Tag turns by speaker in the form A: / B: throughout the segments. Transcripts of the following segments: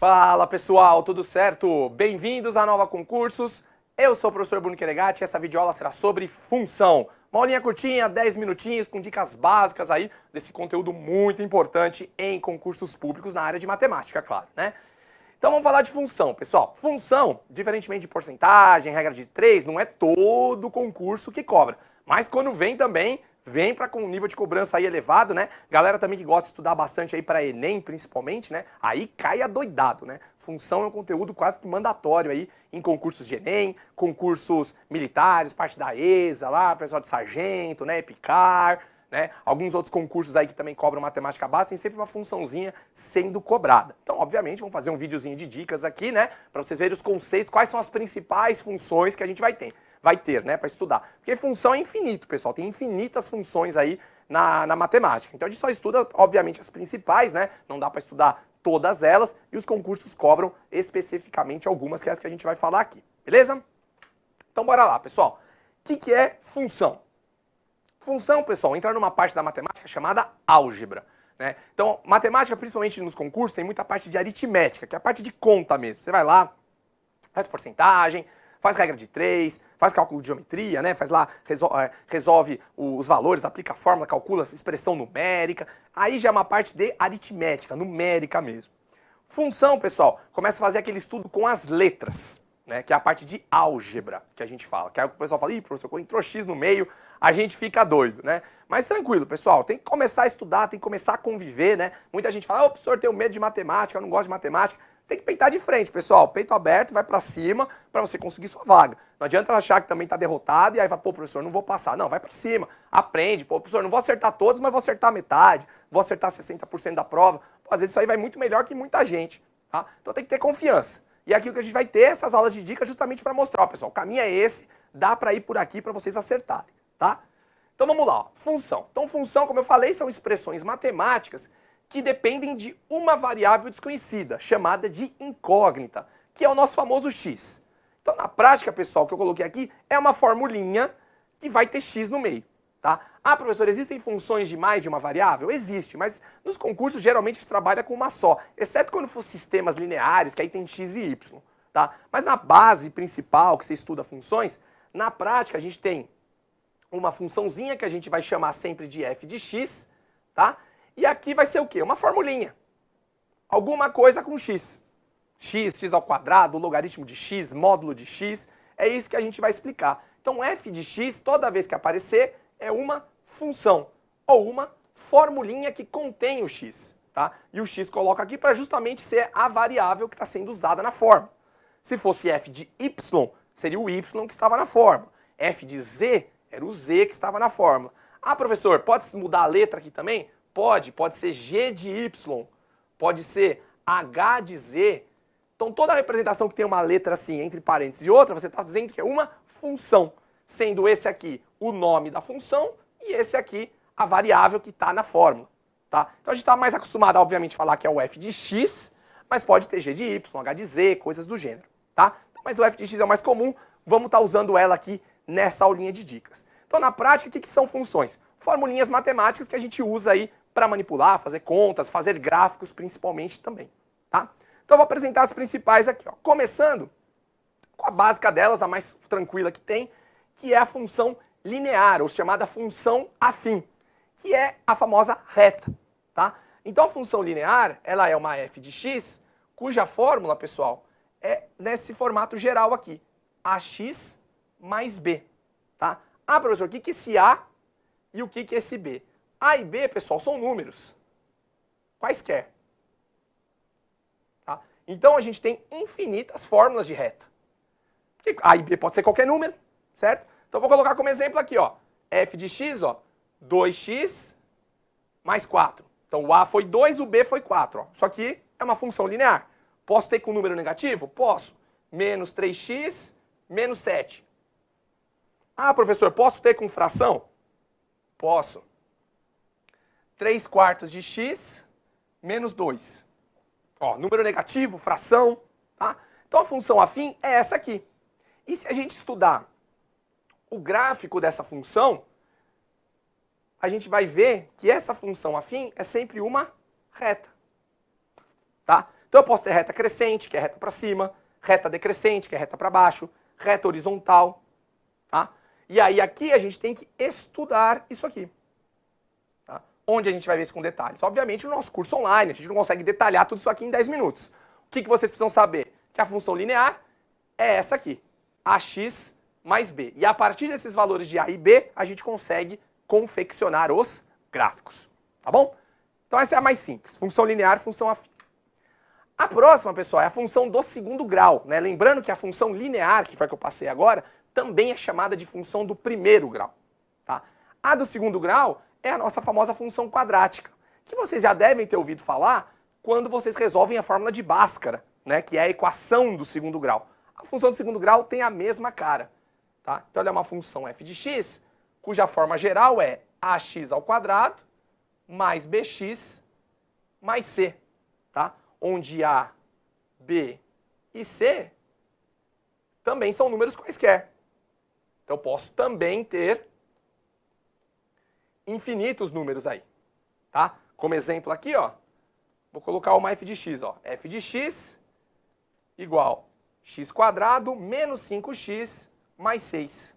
A: Fala pessoal, tudo certo? Bem-vindos à Nova Concursos. Eu sou o professor Bruno Queregatti e essa videoaula será sobre função. Uma aulinha curtinha, 10 minutinhos, com dicas básicas aí desse conteúdo muito importante em concursos públicos na área de matemática, claro, né? Então vamos falar de função, pessoal. Função, diferentemente de porcentagem, regra de 3, não é todo concurso que cobra. Mas quando vem também, vem com um nível de cobrança aí elevado, né? Galera também que gosta de estudar bastante aí para Enem, principalmente, né? Aí cai adoidado, né? Função é um conteúdo quase que mandatório aí em concursos de Enem, concursos militares, parte da ESA lá, pessoal de sargento, né? EPICAR, né? Alguns outros concursos aí que também cobram matemática básica, tem sempre uma funçãozinha sendo cobrada. Então, obviamente, vamos fazer um videozinho de dicas aqui, né? Para vocês verem os conceitos, quais são as principais funções que a gente vai ter, né? Para estudar. Porque função é infinito, pessoal. Tem infinitas funções aí na matemática. Então, a gente só estuda, obviamente, as principais, né? Não dá para estudar todas elas. E os concursos cobram especificamente algumas, que é as que a gente vai falar aqui. Beleza? Então, bora lá, pessoal. O que é função? Função, pessoal, entra numa parte da matemática chamada álgebra, né? Então, matemática, principalmente nos concursos, tem muita parte de aritmética, que é a parte de conta mesmo. Você vai lá, faz porcentagem, faz regra de 3, faz cálculo de geometria, né? Faz lá, resolve os valores, aplica a fórmula, calcula expressão numérica. Aí já é uma parte de aritmética, numérica mesmo. Função, pessoal, começa a fazer aquele estudo com as letras, né? Que é a parte de álgebra que a gente fala. Que aí o pessoal fala, ih, professor, quando entrou X no meio, a gente fica doido, né? Mas tranquilo, pessoal, tem que começar a estudar, tem que começar a conviver, né? Muita gente fala, ô, professor, eu tenho medo de matemática, eu não gosto de matemática. Tem que peitar de frente, pessoal. Peito aberto, vai pra cima pra você conseguir sua vaga. Não adianta achar que também tá derrotado e aí vai, pô, professor, não vou passar. Não, vai pra cima. Aprende. Pô, professor, não vou acertar todos, mas vou acertar metade. Vou acertar 60% da prova. Pô, às vezes isso aí vai muito melhor que muita gente, tá? Então tem que ter confiança. E aqui o que a gente vai ter essas aulas de dicas justamente para mostrar, ó, pessoal, o caminho é esse, dá para ir por aqui para vocês acertarem, tá? Então vamos lá, ó, função. Então função, como eu falei, são expressões matemáticas que dependem de uma variável desconhecida, chamada de incógnita, que é o nosso famoso x. Então na prática, pessoal, o que eu coloquei aqui é uma formulinha que vai ter x no meio, tá? Ah, professor, existem funções de mais de uma variável? Existe, mas nos concursos geralmente a gente trabalha com uma só, exceto quando for sistemas lineares, que aí tem x e y, tá? Mas na base principal, que você estuda funções, na prática a gente tem uma funçãozinha que a gente vai chamar sempre de f de x, tá? E aqui vai ser o quê? Uma formulinha. Alguma coisa com x. X ao quadrado, logaritmo de x, módulo de x, é isso que a gente vai explicar. Então f de x, toda vez que aparecer, é uma função, ou uma formulinha que contém o x, tá? E o x coloca aqui para justamente ser a variável que está sendo usada na fórmula. Se fosse f de y, seria o y que estava na fórmula. F de z, era o z que estava na fórmula. Ah, professor, pode mudar a letra aqui também? Pode ser g de y, pode ser h de z. Então toda representação que tem uma letra assim, entre parênteses e outra, você está dizendo que é uma função, sendo esse aqui o nome da função e esse aqui a variável que está na fórmula, tá? Então a gente está mais acostumado, obviamente, a falar que é o f de x, mas pode ter g de y, h de z, coisas do gênero, tá? Mas o f de x é o mais comum, vamos estar usando ela aqui nessa aulinha de dicas. Então na prática, o que são funções? Formulinhas matemáticas que a gente usa aí para manipular, fazer contas, fazer gráficos principalmente também, tá? Então eu vou apresentar as principais aqui, ó. Começando com a básica delas, a mais tranquila que tem, que é a função linear, ou chamada função afim, que é a famosa reta, tá? Então a função linear, ela é uma f de x, cuja fórmula, pessoal, é nesse formato geral aqui, ax mais b, tá? Ah, professor, o que é esse a e o que é esse b? A e b, pessoal, são números, quaisquer, tá? Então a gente tem infinitas fórmulas de reta. Porque a e b pode ser qualquer número, certo? Então vou colocar como exemplo aqui, ó, f de x, ó, 2x mais 4. Então o a foi 2, o b foi 4, ó. Isso aqui é uma função linear. Posso ter com número negativo? Posso. Menos 3x, menos 7. Ah, professor, posso ter com fração? Posso. 3 quartos de x menos 2. Ó, número negativo, fração, tá? Então a função afim é essa aqui. E se a gente estudar o gráfico dessa função, a gente vai ver que essa função afim é sempre uma reta, tá? Então eu posso ter reta crescente, que é reta para cima, reta decrescente, que é reta para baixo, reta horizontal, tá? E aí aqui a gente tem que estudar isso aqui. Tá? Onde a gente vai ver isso com detalhes? Obviamente no nosso curso online, a gente não consegue detalhar tudo isso aqui em 10 minutos. O que vocês precisam saber? Que a função linear é essa aqui, ax mais b. E a partir desses valores de a e b, a gente consegue confeccionar os gráficos. Tá bom? Então essa é a mais simples, função linear, função afim. A próxima, pessoal, é a função do segundo grau, né? Lembrando que a função linear, que foi a que eu passei agora, também é chamada de função do primeiro grau. Tá? A do segundo grau é a nossa famosa função quadrática, que vocês já devem ter ouvido falar quando vocês resolvem a fórmula de Bhaskara, né? Que é a equação do segundo grau. A função do segundo grau tem a mesma cara. Tá? Então ela é uma função f de x, cuja forma geral é ax ao quadrado mais bx mais c. Tá? Onde A, B e C também são números quaisquer. Então eu posso também ter infinitos números aí. Tá? Como exemplo aqui, ó, vou colocar uma f de x. Ó. F de x igual x quadrado menos 5x mais 6.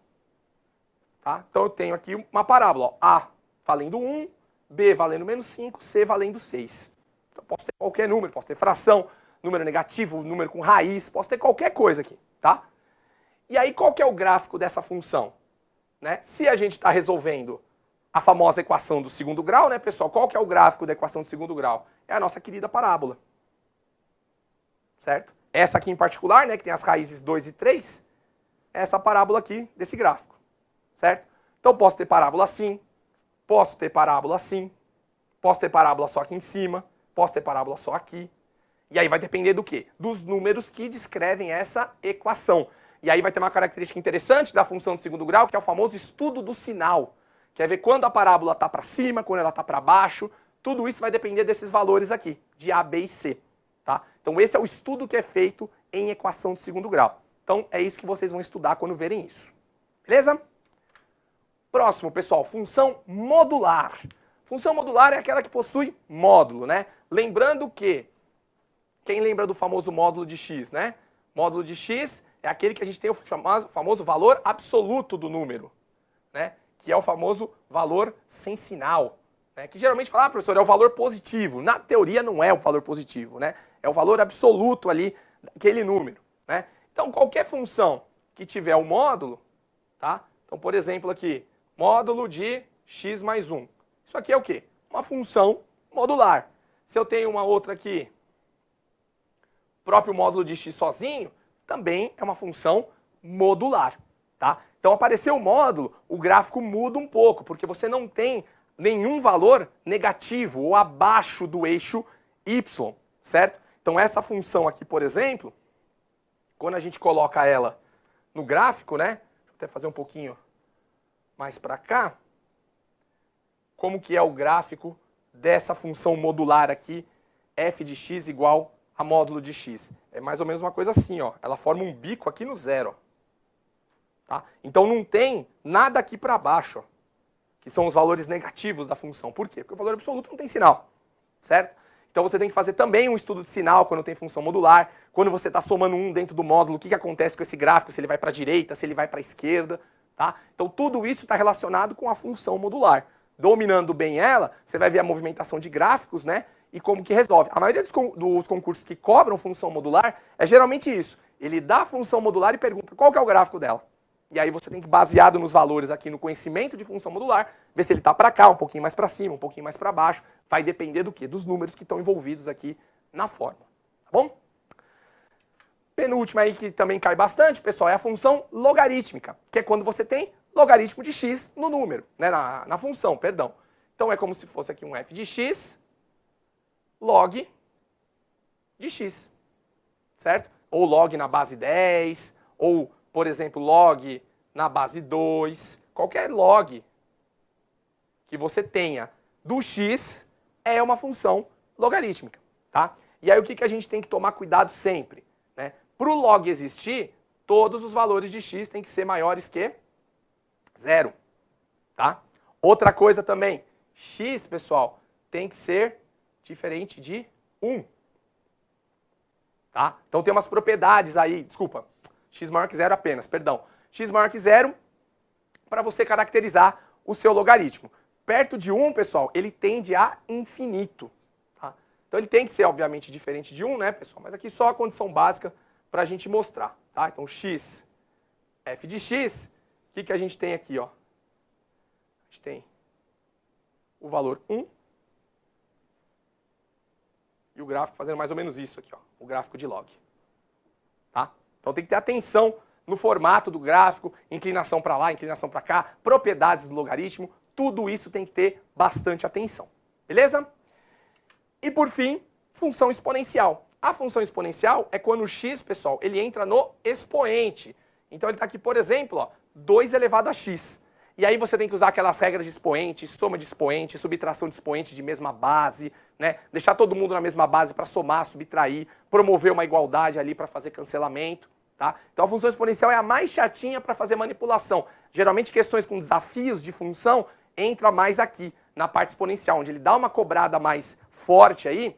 A: Tá? Então eu tenho aqui uma parábola. Ó. A valendo 1, B valendo menos 5, C valendo 6. Então, posso ter qualquer número, posso ter fração, número negativo, número com raiz, posso ter qualquer coisa aqui, tá? E aí, qual que é o gráfico dessa função? Né? Se a gente está resolvendo a famosa equação do segundo grau, né, pessoal? Qual que é o gráfico da equação do segundo grau? É a nossa querida parábola. Certo? Essa aqui em particular, né, que tem as raízes 2 e 3, é essa parábola aqui desse gráfico. Certo? Então, posso ter parábola assim, posso ter parábola assim, posso ter parábola só aqui em cima, posso ter parábola só aqui. E aí vai depender do quê? Dos números que descrevem essa equação. E aí vai ter uma característica interessante da função de segundo grau, que é o famoso estudo do sinal. Quer ver quando a parábola está para cima, quando ela está para baixo. Tudo isso vai depender desses valores aqui, de A, B e C. Tá? Então esse é o estudo que é feito em equação de segundo grau. Então é isso que vocês vão estudar quando verem isso. Beleza? Próximo, pessoal, função modular. Função modular é aquela que possui módulo, né? Lembrando que, quem lembra do famoso módulo de x, né? Módulo de x é aquele que a gente tem o famoso valor absoluto do número, né? Que é o famoso valor sem sinal, né? Que geralmente fala, professor, é o valor positivo. Na teoria não é o valor positivo, né? É o valor absoluto ali daquele número, né? Então qualquer função que tiver o módulo, tá? Então, por exemplo, aqui, módulo de x mais 1. Isso aqui é o quê? Uma função modular. Se eu tenho uma outra aqui, próprio módulo de x sozinho, também é uma função modular. Tá? Então, apareceu o módulo, o gráfico muda um pouco, porque você não tem nenhum valor negativo ou abaixo do eixo y, certo? Então, essa função aqui, por exemplo, quando a gente coloca ela no gráfico, né? Deixa eu até fazer um pouquinho mais para cá. Como que é o gráfico dessa função modular aqui, f de x igual a módulo de x? É mais ou menos uma coisa assim, ó. Ela forma um bico aqui no zero. Ó. Tá? Então não tem nada aqui para baixo, ó, que são os valores negativos da função. Por quê? Porque o valor absoluto não tem sinal, certo? Então você tem que fazer também um estudo de sinal quando tem função modular. Quando você está somando um dentro do módulo, o que acontece com esse gráfico, se ele vai para a direita, se ele vai para a esquerda. Tá? Então tudo isso está relacionado com a função modular. Dominando bem ela, você vai ver a movimentação de gráficos, né? E como que resolve. A maioria dos concursos que cobram função modular é geralmente isso. Ele dá a função modular e pergunta qual que é o gráfico dela. E aí você tem que, baseado nos valores aqui no conhecimento de função modular, ver se ele está para cá, um pouquinho mais para cima, um pouquinho mais para baixo. Vai depender do quê? Dos números que estão envolvidos aqui na fórmula. Tá bom? Penúltima aí que também cai bastante, pessoal, é a função logarítmica, que é quando você tem logaritmo de x no número, né, na função, perdão. Então é como se fosse aqui um f de x log de x, certo? Ou log na base 10, ou, por exemplo, log na base 2. Qualquer log que você tenha do x é uma função logarítmica, tá? E aí o que a gente tem que tomar cuidado sempre, né? Para o log existir, todos os valores de x têm que ser maiores que 0, tá? Outra coisa também, x, pessoal, tem que ser diferente de 1. tá? Então tem umas propriedades aí, desculpa, x maior que zero apenas, perdão. X maior que zero para você caracterizar o seu logaritmo. Perto de 1, pessoal, ele tende a infinito. Tá? Então ele tem que ser, obviamente, diferente de 1, né, pessoal? Mas aqui só a condição básica para a gente mostrar. Tá? Então x, f de x, o que a gente tem aqui? Ó? A gente tem o valor 1 e o gráfico fazendo mais ou menos isso aqui, ó, o gráfico de log. Tá? Então tem que ter atenção no formato do gráfico, inclinação para lá, inclinação para cá, propriedades do logaritmo, tudo isso tem que ter bastante atenção. Beleza? E por fim, função exponencial. A função exponencial é quando o x, pessoal, ele entra no expoente. Então ele está aqui, por exemplo, ó, 2 elevado a x. E aí você tem que usar aquelas regras de expoente, soma de expoente, subtração de expoente de mesma base, né? Deixar todo mundo na mesma base para somar, subtrair, promover uma igualdade ali para fazer cancelamento. Tá? Então a função exponencial é a mais chatinha para fazer manipulação. Geralmente questões com desafios de função entra mais aqui, na parte exponencial, onde ele dá uma cobrada mais forte aí,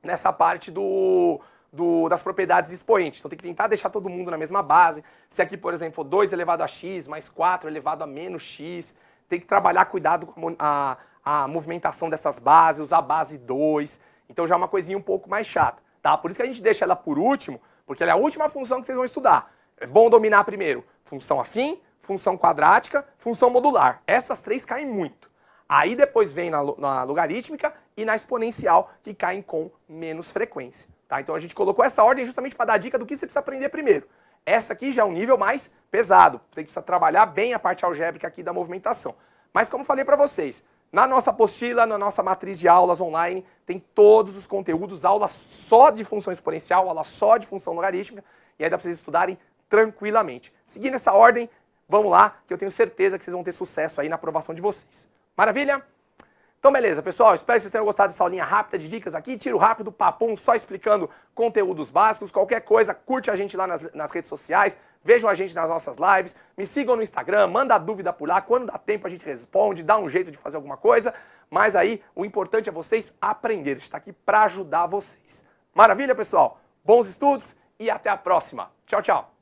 A: nessa parte das propriedades de expoente. Então tem que tentar deixar todo mundo na mesma base. Se aqui, por exemplo, for 2 elevado a x mais 4 elevado a menos x, tem que trabalhar cuidado com a movimentação dessas bases, usar a base 2. Então já é uma coisinha um pouco mais chata. Tá? Por isso que a gente deixa ela por último, porque ela é a última função que vocês vão estudar. É bom dominar primeiro função afim, função quadrática, função modular. Essas 3 caem muito. Aí depois vem na logarítmica e na exponencial, que caem com menos frequência. Tá? Então a gente colocou essa ordem justamente para dar dica do que você precisa aprender primeiro. Essa aqui já é um nível mais pesado. Tem que trabalhar bem a parte algébrica aqui da movimentação. Mas como falei para vocês, na nossa apostila, na nossa matriz de aulas online, tem todos os conteúdos, aula só de função exponencial, aula só de função logarítmica, e aí dá para vocês estudarem tranquilamente. Seguindo essa ordem, vamos lá, que eu tenho certeza que vocês vão ter sucesso aí na aprovação de vocês. Maravilha? Então beleza, pessoal, espero que vocês tenham gostado dessa aulinha rápida de dicas aqui, tiro rápido, papum, só explicando conteúdos básicos. Qualquer coisa, curte a gente lá nas redes sociais, vejam a gente nas nossas lives, me sigam no Instagram, manda dúvida por lá, quando dá tempo a gente responde, dá um jeito de fazer alguma coisa, mas aí o importante é vocês aprenderem, está aqui para ajudar vocês. Maravilha, pessoal? Bons estudos e até a próxima. Tchau, tchau.